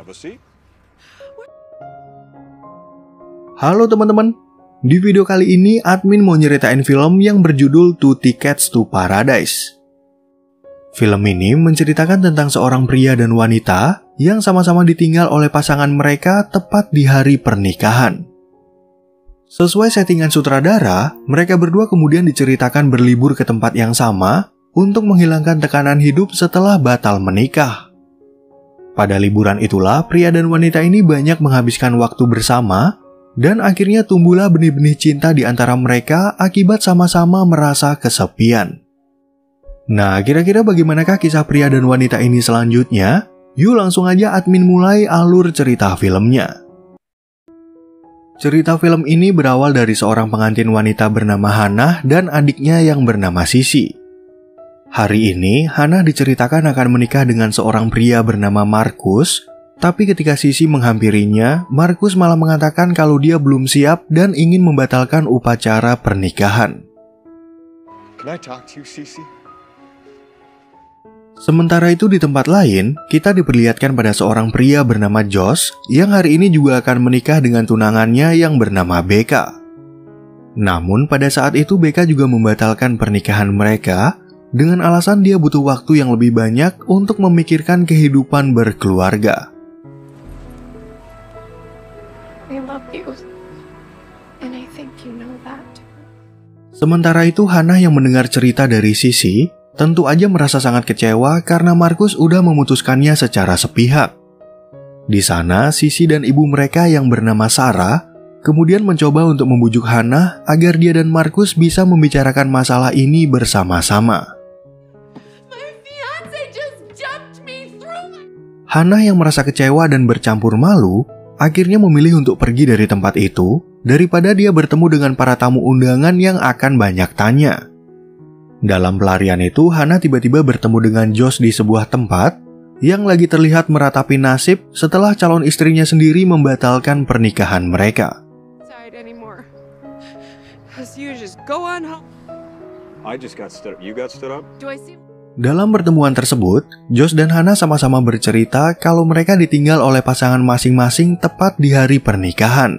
Have a seat. Halo teman-teman, di video kali ini admin mau nyeritain film yang berjudul Two Tickets to Paradise. Film ini menceritakan tentang seorang pria dan wanita yang sama-sama ditinggal oleh pasangan mereka tepat di hari pernikahan. Sesuai settingan sutradara, mereka berdua kemudian diceritakan berlibur ke tempat yang sama untuk menghilangkan tekanan hidup setelah batal menikah. Pada liburan itulah, pria dan wanita ini banyak menghabiskan waktu bersama, dan akhirnya tumbuhlah benih-benih cinta di antara mereka akibat sama-sama merasa kesepian. Nah, kira-kira bagaimanakah kisah pria dan wanita ini selanjutnya? Yuk langsung aja admin mulai alur cerita filmnya. Cerita film ini berawal dari seorang pengantin wanita bernama Hannah dan adiknya yang bernama Sissy. Hari ini, Hannah diceritakan akan menikah dengan seorang pria bernama Marcus, tapi ketika Sissy menghampirinya, Marcus malah mengatakan kalau dia belum siap dan ingin membatalkan upacara pernikahan. Can I talk to you, Sissy? Sementara itu di tempat lain, kita diperlihatkan pada seorang pria bernama Josh yang hari ini juga akan menikah dengan tunangannya yang bernama Becca. Namun pada saat itu Becca juga membatalkan pernikahan mereka dengan alasan dia butuh waktu yang lebih banyak untuk memikirkan kehidupan berkeluarga. I love you, and I think you know that. Sementara itu Hannah yang mendengar cerita dari Sissy tentu aja merasa sangat kecewa karena Marcus udah memutuskannya secara sepihak. Di sana Sissy dan ibu mereka yang bernama Sarah kemudian mencoba untuk membujuk Hannah agar dia dan Marcus bisa membicarakan masalah ini bersama-sama. Hannah yang merasa kecewa dan bercampur malu akhirnya memilih untuk pergi dari tempat itu daripada dia bertemu dengan para tamu undangan yang akan banyak tanya. Dalam pelarian itu, Hannah tiba-tiba bertemu dengan Josh di sebuah tempat yang lagi terlihat meratapi nasib setelah calon istrinya sendiri membatalkan pernikahan mereka. I just got stood up. You got stood up? Dalam pertemuan tersebut, Josh dan Hannah sama-sama bercerita kalau mereka ditinggal oleh pasangan masing-masing tepat di hari pernikahan.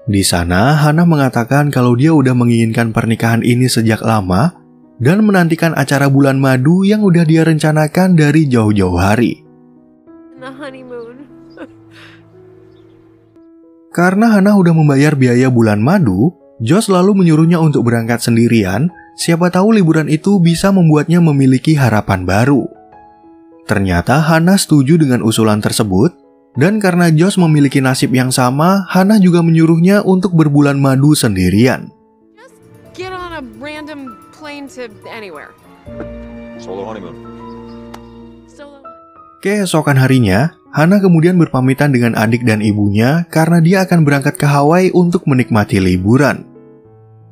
Di sana, Hannah mengatakan kalau dia udah menginginkan pernikahan ini sejak lama dan menantikan acara bulan madu yang udah dia rencanakan dari jauh-jauh hari. Karena Hannah udah membayar biaya bulan madu, Josh lalu menyuruhnya untuk berangkat sendirian. Siapa tahu liburan itu bisa membuatnya memiliki harapan baru. Ternyata Hannah setuju dengan usulan tersebut, dan karena Josh memiliki nasib yang sama, Hannah juga menyuruhnya untuk berbulan madu sendirian. Get on a random plane to anywhere. Solo honeymoon. Keesokan harinya, Hannah kemudian berpamitan dengan adik dan ibunya karena dia akan berangkat ke Hawaii untuk menikmati liburan.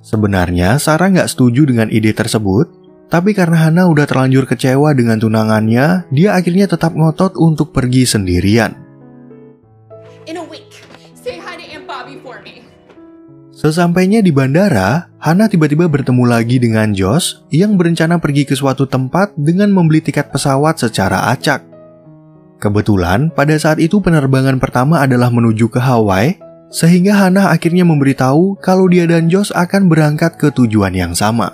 Sebenarnya Sarah nggak setuju dengan ide tersebut, tapi karena Hannah udah terlanjur kecewa dengan tunangannya, dia akhirnya tetap ngotot untuk pergi sendirian. Sesampainya di bandara, Hannah tiba-tiba bertemu lagi dengan Josh yang berencana pergi ke suatu tempat dengan membeli tiket pesawat secara acak. Kebetulan pada saat itu penerbangan pertama adalah menuju ke Hawaii, sehingga Hannah akhirnya memberitahu kalau dia dan Josh akan berangkat ke tujuan yang sama.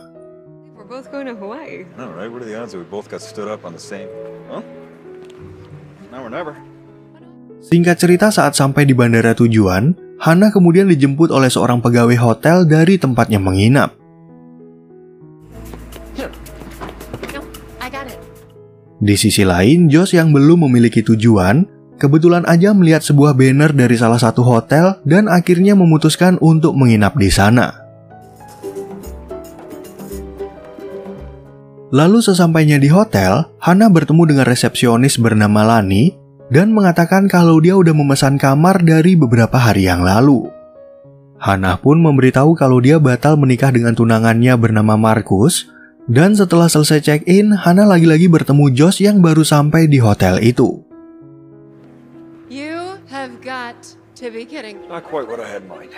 Singkat cerita, saat sampai di bandara tujuan, Hannah kemudian dijemput oleh seorang pegawai hotel dari tempatnya menginap. Di sisi lain, Josh yang belum memiliki tujuan kebetulan aja melihat sebuah banner dari salah satu hotel dan akhirnya memutuskan untuk menginap di sana. Lalu sesampainya di hotel, Hannah bertemu dengan resepsionis bernama Lani dan mengatakan kalau dia udah memesan kamar dari beberapa hari yang lalu. Hannah pun memberitahu kalau dia batal menikah dengan tunangannya bernama Marcus, dan setelah selesai check-in, Hannah lagi-lagi bertemu Josh yang baru sampai di hotel itu. Not quite what I had in mind.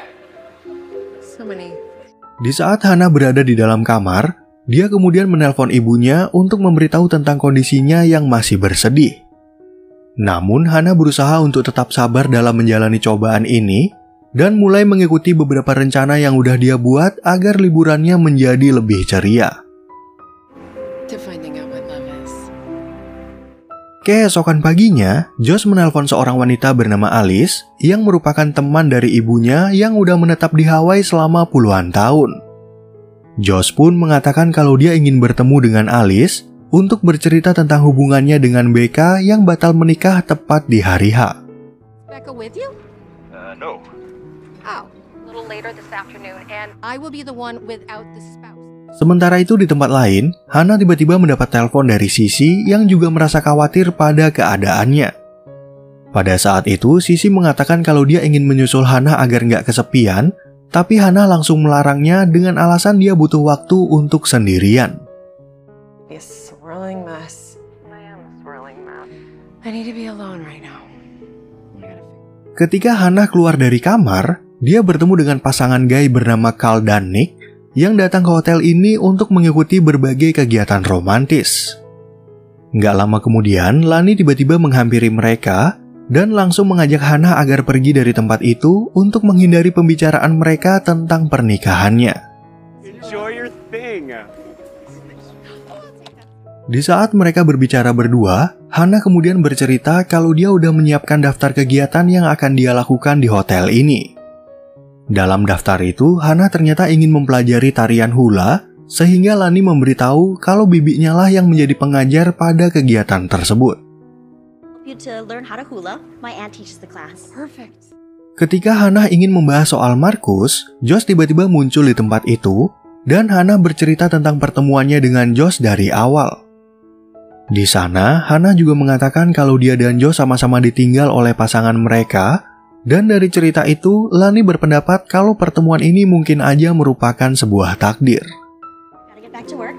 Di saat Hannah berada di dalam kamar, dia kemudian menelpon ibunya untuk memberitahu tentang kondisinya yang masih bersedih. Namun Hana berusaha untuk tetap sabar dalam menjalani cobaan ini dan mulai mengikuti beberapa rencana yang udah dia buat agar liburannya menjadi lebih ceria. To finding out what love is. Keesokan paginya, Josh menelpon seorang wanita bernama Alice yang merupakan teman dari ibunya yang udah menetap di Hawaii selama puluhan tahun. Josh pun mengatakan kalau dia ingin bertemu dengan Alice untuk bercerita tentang hubungannya dengan Becca yang batal menikah tepat di hari H. Becca with you? No. Oh, a little later this afternoon, and I will be the one without the spouse. Sementara itu di tempat lain, Hana tiba-tiba mendapat telepon dari Sisi yang juga merasa khawatir pada keadaannya. Pada saat itu, Sisi mengatakan kalau dia ingin menyusul Hana agar nggak kesepian, tapi Hana langsung melarangnya dengan alasan dia butuh waktu untuk sendirian. Be a swirling mess. I am a swirling mess. I need to be alone right now. Ketika Hana keluar dari kamar, dia bertemu dengan pasangan gay bernama Carl dan Nick yang datang ke hotel ini untuk mengikuti berbagai kegiatan romantis. Nggak lama kemudian, Lani tiba-tiba menghampiri mereka dan langsung mengajak Hana agar pergi dari tempat itu untuk menghindari pembicaraan mereka tentang pernikahannya. Enjoy your thing. Di saat mereka berbicara berdua, Hana kemudian bercerita kalau dia udah menyiapkan daftar kegiatan yang akan dia lakukan di hotel ini. Dalam daftar itu, Hana ternyata ingin mempelajari tarian hula, sehingga Lani memberitahu kalau bibinya lah yang menjadi pengajar pada kegiatan tersebut. To learn how to hula, my aunt teaches the class. Perfect. Ketika Hana ingin membahas soal Markus, Josh tiba-tiba muncul di tempat itu, dan Hana bercerita tentang pertemuannya dengan Josh dari awal. Di sana, Hana juga mengatakan kalau dia dan Josh sama-sama ditinggal oleh pasangan mereka, dan dari cerita itu, Lani berpendapat kalau pertemuan ini mungkin aja merupakan sebuah takdir. Gotta get back to work.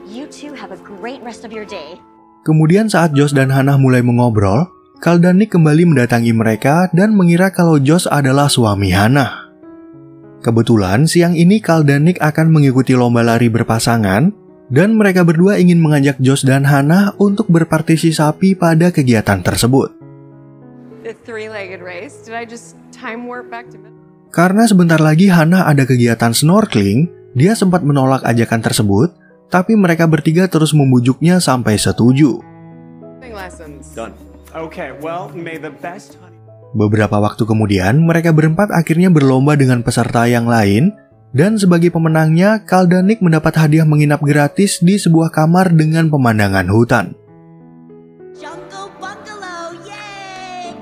You two have a great rest of your day. Kemudian saat Josh dan Hana mulai mengobrol, Carl dan Nick kembali mendatangi mereka dan mengira kalau Josh adalah suami Hana. Kebetulan siang ini Carl dan Nick akan mengikuti lomba lari berpasangan, dan mereka berdua ingin mengajak Josh dan Hana untuk berpartisipasi pada kegiatan tersebut. The three-legged race. Did I just time warp back to bed? Karena sebentar lagi Hana ada kegiatan snorkeling, dia sempat menolak ajakan tersebut, tapi mereka bertiga terus membujuknya sampai setuju. Lessons. Done. Okay, well, may the best honey... Beberapa waktu kemudian, mereka berempat akhirnya berlomba dengan peserta yang lain, dan sebagai pemenangnya, Carl dan Nick mendapat hadiah menginap gratis di sebuah kamar dengan pemandangan hutan. Jungle Bungalow, yay!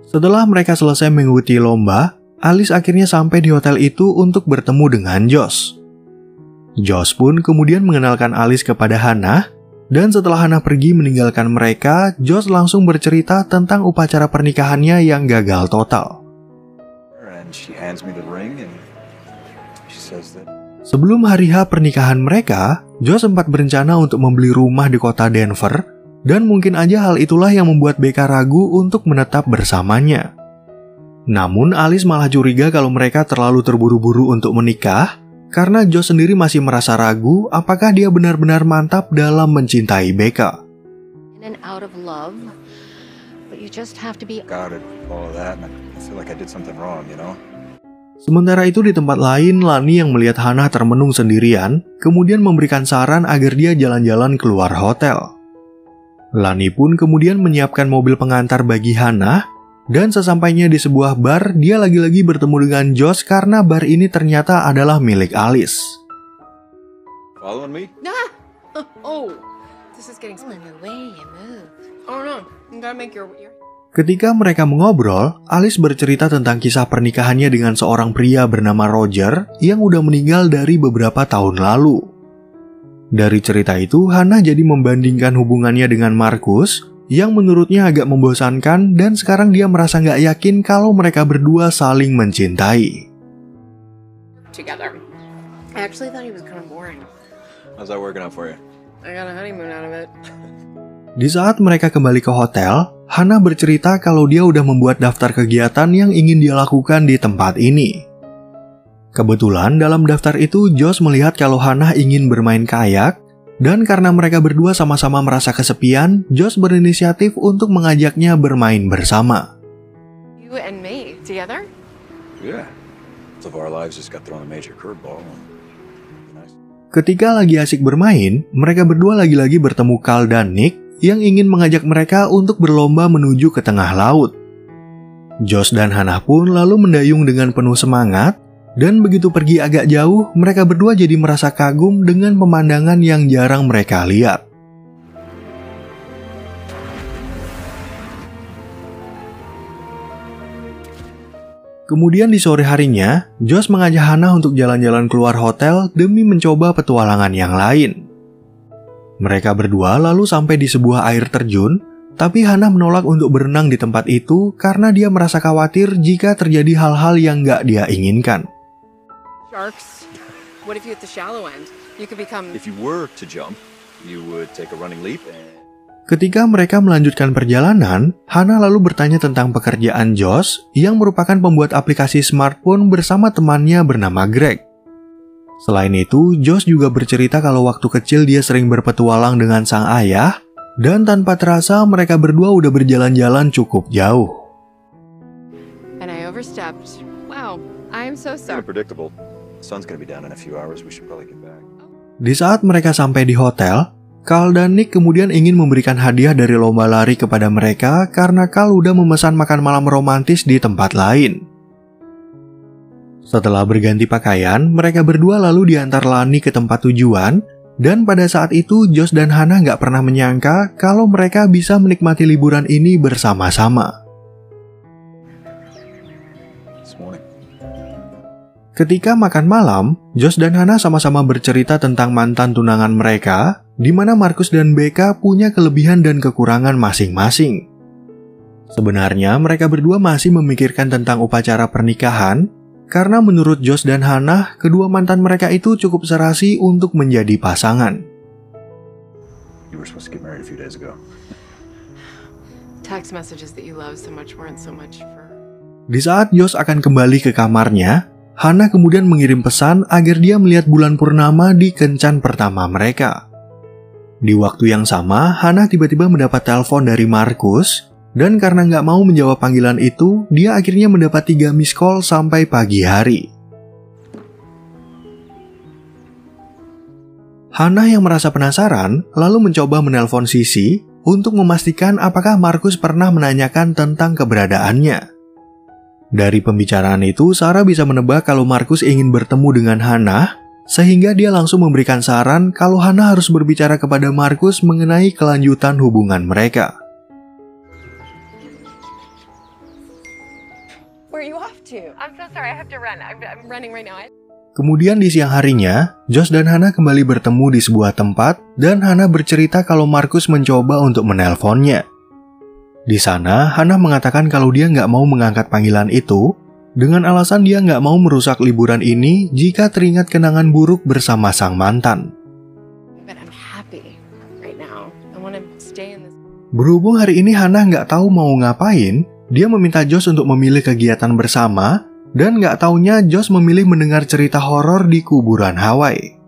Setelah mereka selesai mengikuti lomba, Alice akhirnya sampai di hotel itu untuk bertemu dengan Josh. Josh pun kemudian mengenalkan Alice kepada Hana, dan setelah Hana pergi meninggalkan mereka, Josh langsung bercerita tentang upacara pernikahannya yang gagal total. And she hands me the ring and she says that... Sebelum hari H pernikahan mereka, Josh sempat berencana untuk membeli rumah di kota Denver, dan mungkin aja hal itulah yang membuat Becca ragu untuk menetap bersamanya. Namun Alice malah curiga kalau mereka terlalu terburu-buru untuk menikah, karena Josh sendiri masih merasa ragu apakah dia benar-benar mantap dalam mencintai Becca. In and out of love, but you just have to be. Got it, all of that, and I feel like I did something wrong, you know? Sementara itu di tempat lain, Lani yang melihat Hana termenung sendirian, kemudian memberikan saran agar dia jalan-jalan keluar hotel. Lani pun kemudian menyiapkan mobil pengantar bagi Hana, dan sesampainya di sebuah bar, dia lagi-lagi bertemu dengan Josh karena bar ini ternyata adalah milik Alice. Following me? Oh, this is getting In the way you move. Oh no, you gotta make your. Ketika mereka mengobrol, Alice bercerita tentang kisah pernikahannya dengan seorang pria bernama Roger yang udah meninggal dari beberapa tahun lalu. Dari cerita itu, Hana jadi membandingkan hubungannya dengan Markus, yang menurutnya agak membosankan dan sekarang dia merasa nggak yakin kalau mereka berdua saling mencintai. Together. I actually thought he was kind of boring. How's that working out for you? I got a honeymoon out of it. Di saat mereka kembali ke hotel, Hana bercerita kalau dia udah membuat daftar kegiatan yang ingin dia lakukan di tempat ini. Kebetulan dalam daftar itu Josh melihat kalau Hana ingin bermain kayak, Dan karena mereka berdua sama-sama merasa kesepian, Josh berinisiatif untuk mengajaknya bermain bersama. You and me together? Yeah. So our lives just got thrown a major curveball. Ketika lagi asik bermain, mereka berdua lagi-lagi bertemu Carl dan Nick yang ingin mengajak mereka untuk berlomba menuju ke tengah laut. Josh dan Hannah pun lalu mendayung dengan penuh semangat, dan begitu pergi agak jauh, mereka berdua jadi merasa kagum dengan pemandangan yang jarang mereka lihat. Kemudian di sore harinya, Josh mengajak Hannah untuk jalan-jalan keluar hotel demi mencoba petualangan yang lain. Mereka berdua lalu sampai di sebuah air terjun, tapi Hannah menolak untuk berenang di tempat itu karena dia merasa khawatir jika terjadi hal-hal yang gak dia inginkan. Sharks. What if you hit the shallow end? You could become... If you were to jump, you would take a running leap and... Ketika mereka melanjutkan perjalanan, Hannah lalu bertanya tentang pekerjaan Josh yang merupakan pembuat aplikasi smartphone bersama temannya bernama Greg. Selain itu, Josh juga bercerita kalau waktu kecil dia sering berpetualang dengan sang ayah, dan tanpa terasa mereka berdua udah berjalan-jalan cukup jauh. And I overstepped. Wow, I am so sorry. Unpredictable. The sun's gonna be down in a few hours. We should probably get back. Di saat mereka sampai di hotel, Carl dan Nick kemudian ingin memberikan hadiah dari lomba lari kepada mereka karena Carl udah memesan makan malam romantis di tempat lain. Setelah berganti pakaian, mereka berdua lalu diantar Lani ke tempat tujuan, dan pada saat itu Josh dan Hannah nggak pernah menyangka kalau mereka bisa menikmati liburan ini bersama-sama. Ketika makan malam, Josh dan Hannah sama-sama bercerita tentang mantan tunangan mereka, di mana Marcus dan Becca punya kelebihan dan kekurangan masing-masing. Sebenarnya mereka berdua masih memikirkan tentang upacara pernikahan, karena menurut Josh dan Hannah, kedua mantan mereka itu cukup serasi untuk menjadi pasangan. You were supposed to get married a few days ago. Text messages that you love so much weren't so much for... Di saat Josh akan kembali ke kamarnya, Hannah kemudian mengirim pesan agar dia melihat bulan purnama di kencan pertama mereka. Di waktu yang sama, Hannah tiba-tiba mendapat telepon dari Marcus, dan karena nggak mau menjawab panggilan itu, dia akhirnya mendapat 3 miss call sampai pagi hari. Hannah yang merasa penasaran, lalu mencoba menelpon Sissy untuk memastikan apakah Marcus pernah menanyakan tentang keberadaannya. Dari pembicaraan itu, Sarah bisa menebak kalau Marcus ingin bertemu dengan Hannah, sehingga dia langsung memberikan saran kalau Hannah harus berbicara kepada Marcus mengenai kelanjutan hubungan mereka. Where are you off to? I'm so sorry, I have to run. I'm running right now. Kemudian di siang harinya, Josh dan Hannah kembali bertemu di sebuah tempat, dan Hannah bercerita kalau Marcus mencoba untuk menelponnya. Di sana, Hannah mengatakan kalau dia nggak mau mengangkat panggilan itu, dengan alasan dia nggak mau merusak liburan ini jika teringat kenangan buruk bersama sang mantan. Berhubung hari ini Hannah nggak tahu mau ngapain, dia meminta Josh untuk memilih kegiatan bersama, dan nggak taunya Josh memilih mendengar cerita horor di kuburan Hawaii.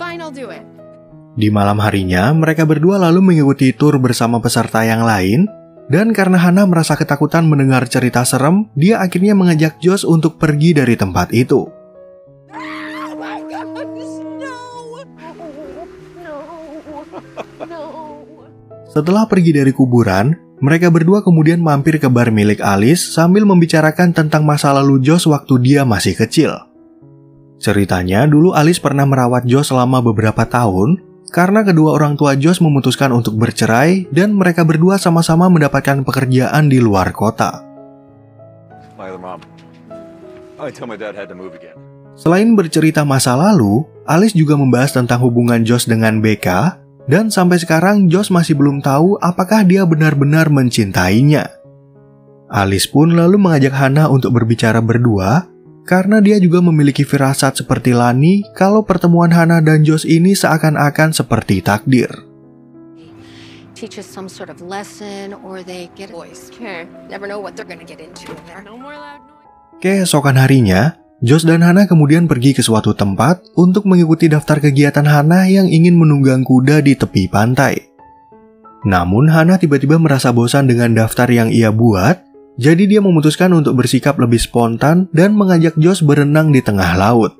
Fine, I'll do it. Di malam harinya, mereka berdua lalu mengikuti tur bersama peserta yang lain, dan karena Hannah merasa ketakutan mendengar cerita serem, dia akhirnya mengajak Josh untuk pergi dari tempat itu. Oh my gosh, no. Setelah pergi dari kuburan, mereka berdua kemudian mampir ke bar milik Alice sambil membicarakan tentang masa lalu Josh waktu dia masih kecil. Ceritanya, dulu Alice pernah merawat Josh selama beberapa tahun, karena kedua orang tua Josh memutuskan untuk bercerai dan mereka berdua sama-sama mendapatkan pekerjaan di luar kota. Selain bercerita masa lalu, Alice juga membahas tentang hubungan Josh dengan Becca, dan sampai sekarang Josh masih belum tahu apakah dia benar-benar mencintainya. Alice pun lalu mengajak Hannah untuk berbicara berdua, karena dia juga memiliki firasat seperti Lani kalau pertemuan Hannah dan Josh ini seakan-akan seperti takdir. Keesokan harinya, Josh dan Hannah kemudian pergi ke suatu tempat untuk mengikuti daftar kegiatan Hannah yang ingin menunggang kuda di tepi pantai. Namun Hannah tiba-tiba merasa bosan dengan daftar yang ia buat, jadi dia memutuskan untuk bersikap lebih spontan dan mengajak Josh berenang di tengah laut.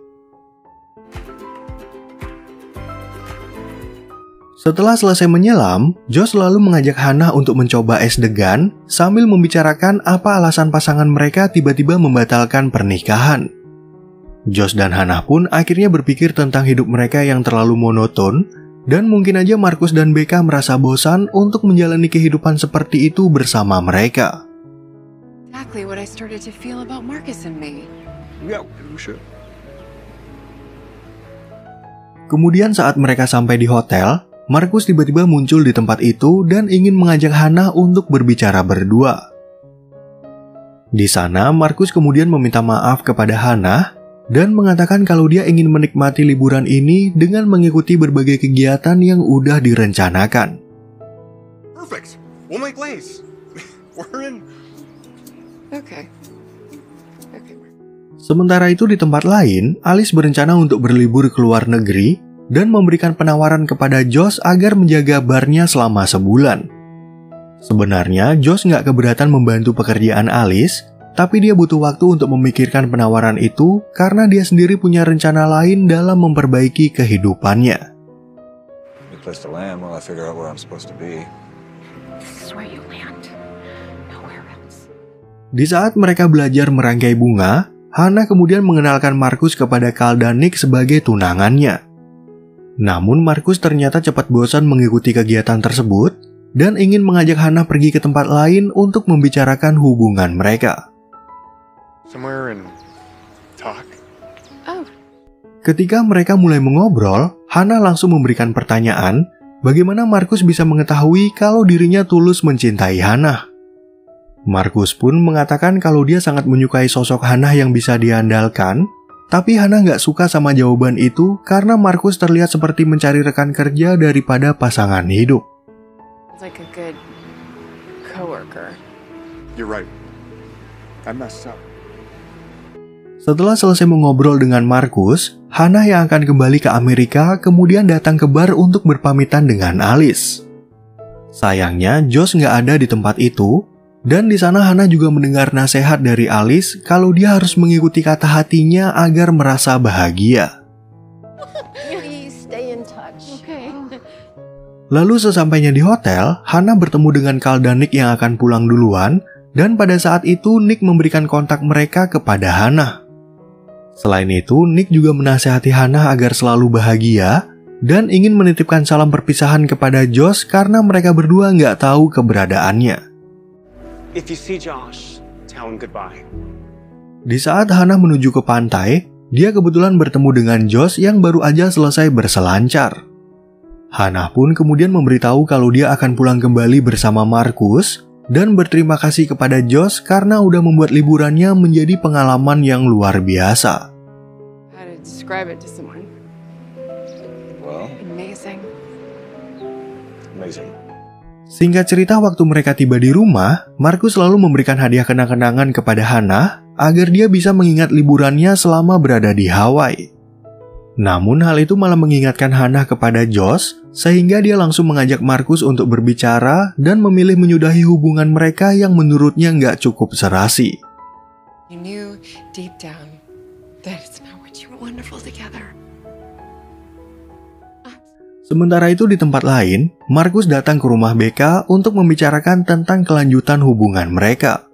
Setelah selesai menyelam, Josh lalu mengajak Hannah untuk mencoba es degan sambil membicarakan apa alasan pasangan mereka tiba-tiba membatalkan pernikahan. Josh dan Hannah pun akhirnya berpikir tentang hidup mereka yang terlalu monoton, dan mungkin aja Marcus dan Becca merasa bosan untuk menjalani kehidupan seperti itu bersama mereka. Exactly what I started to feel about Marcus and me. Yeah, we should. Kemudian saat mereka sampai di hotel, Marcus tiba-tiba muncul di tempat itu dan ingin mengajak Hannah untuk berbicara berdua. Di sana, Marcus kemudian meminta maaf kepada Hannah dan mengatakan kalau dia ingin menikmati liburan ini dengan mengikuti berbagai kegiatan yang udah direncanakan. Perfect. We'll make lace. We're in. Okay. Sementara itu di tempat lain, Alice berencana untuk berlibur ke luar negeri dan memberikan penawaran kepada Josh agar menjaga barnya selama sebulan. Sebenarnya, Josh nggak keberatan membantu pekerjaan Alice, tapi dia butuh waktu untuk memikirkan penawaran itu karena dia sendiri punya rencana lain dalam memperbaiki kehidupannya. Good place to land while I figure out where I'm supposed to be. This is where you land. Nowhere else. Di saat mereka belajar merangkai bunga, Hannah kemudian mengenalkan Marcus kepada Cal dan Nick sebagai tunangannya. Namun Marcus ternyata cepat bosan mengikuti kegiatan tersebut dan ingin mengajak Hannah pergi ke tempat lain untuk membicarakan hubungan mereka. Somewhere and talk. Oh, Ketika mereka mulai mengobrol, Hannah langsung memberikan pertanyaan bagaimana Marcus bisa mengetahui kalau dirinya tulus mencintai Hannah. Marcus pun mengatakan kalau dia sangat menyukai sosok Hannah yang bisa diandalkan, tapi Hannah nggak suka sama jawaban itu karena Marcus terlihat seperti mencari rekan kerja daripada pasangan hidup. it's like a good coworker. You're right. I messed up. Setelah selesai mengobrol dengan Marcus, Hannah yang akan kembali ke Amerika kemudian datang ke bar untuk berpamitan dengan Alice. Sayangnya, Josh nggak ada di tempat itu, dan di sana Hannah juga mendengar nasihat dari Alice kalau dia harus mengikuti kata hatinya agar merasa bahagia. Please stay in touch. Okay. Lalu sesampainya di hotel, Hannah bertemu dengan Cal dan Nick yang akan pulang duluan, dan pada saat itu Nick memberikan kontak mereka kepada Hannah. Selain itu, Nick juga menasihati Hannah agar selalu bahagia dan ingin menitipkan salam perpisahan kepada Josh karena mereka berdua nggak tahu keberadaannya. If you see Josh, tell him goodbye. Di saat Hannah menuju ke pantai, dia kebetulan bertemu dengan Josh yang baru aja selesai berselancar. Hannah pun kemudian memberitahu kalau dia akan pulang kembali bersama Marcus dan berterima kasih kepada Josh karena udah membuat liburannya menjadi pengalaman yang luar biasa. How to describe it to someone? Well, Amazing. amazing. Singkat cerita, waktu mereka tiba di rumah, Marcus selalu memberikan hadiah kenang-kenangan kepada Hannah agar dia bisa mengingat liburannya selama berada di Hawaii. Namun hal itu malah mengingatkan Hannah kepada Josh, sehingga dia langsung mengajak Marcus untuk berbicara dan memilih menyudahi hubungan mereka yang menurutnya nggak cukup serasi. You knew deep down that it's not what you were wonderful together. Sementara itu di tempat lain, Marcus datang ke rumah Becca untuk membicarakan tentang kelanjutan hubungan mereka.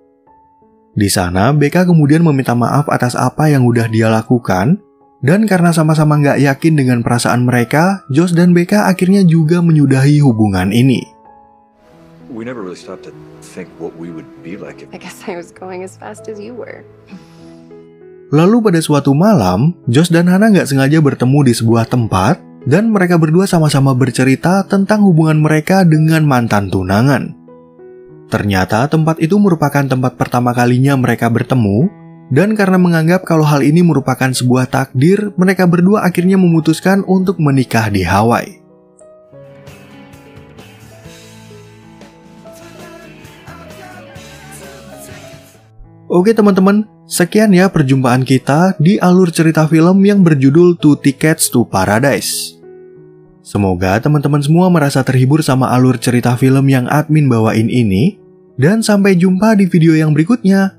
Di sana, Becca kemudian meminta maaf atas apa yang udah dia lakukan, dan karena sama-sama nggak yakin dengan perasaan mereka, Josh dan Becca akhirnya juga menyudahi hubungan ini. We never really stopped to think what we would be like if... I guess I was going as fast as you were. Lalu pada suatu malam, Josh dan Hannah nggak sengaja bertemu di sebuah tempat, dan mereka berdua sama-sama bercerita tentang hubungan mereka dengan mantan tunangan. Ternyata tempat itu merupakan tempat pertama kalinya mereka bertemu, dan karena menganggap kalau hal ini merupakan sebuah takdir, mereka berdua akhirnya memutuskan untuk menikah di Hawaii. Oke teman-teman, sekian ya perjumpaan kita di alur cerita film yang berjudul Two Tickets to Paradise. Semoga teman-teman semua merasa terhibur sama alur cerita film yang admin bawain ini. Dan sampai jumpa di video yang berikutnya.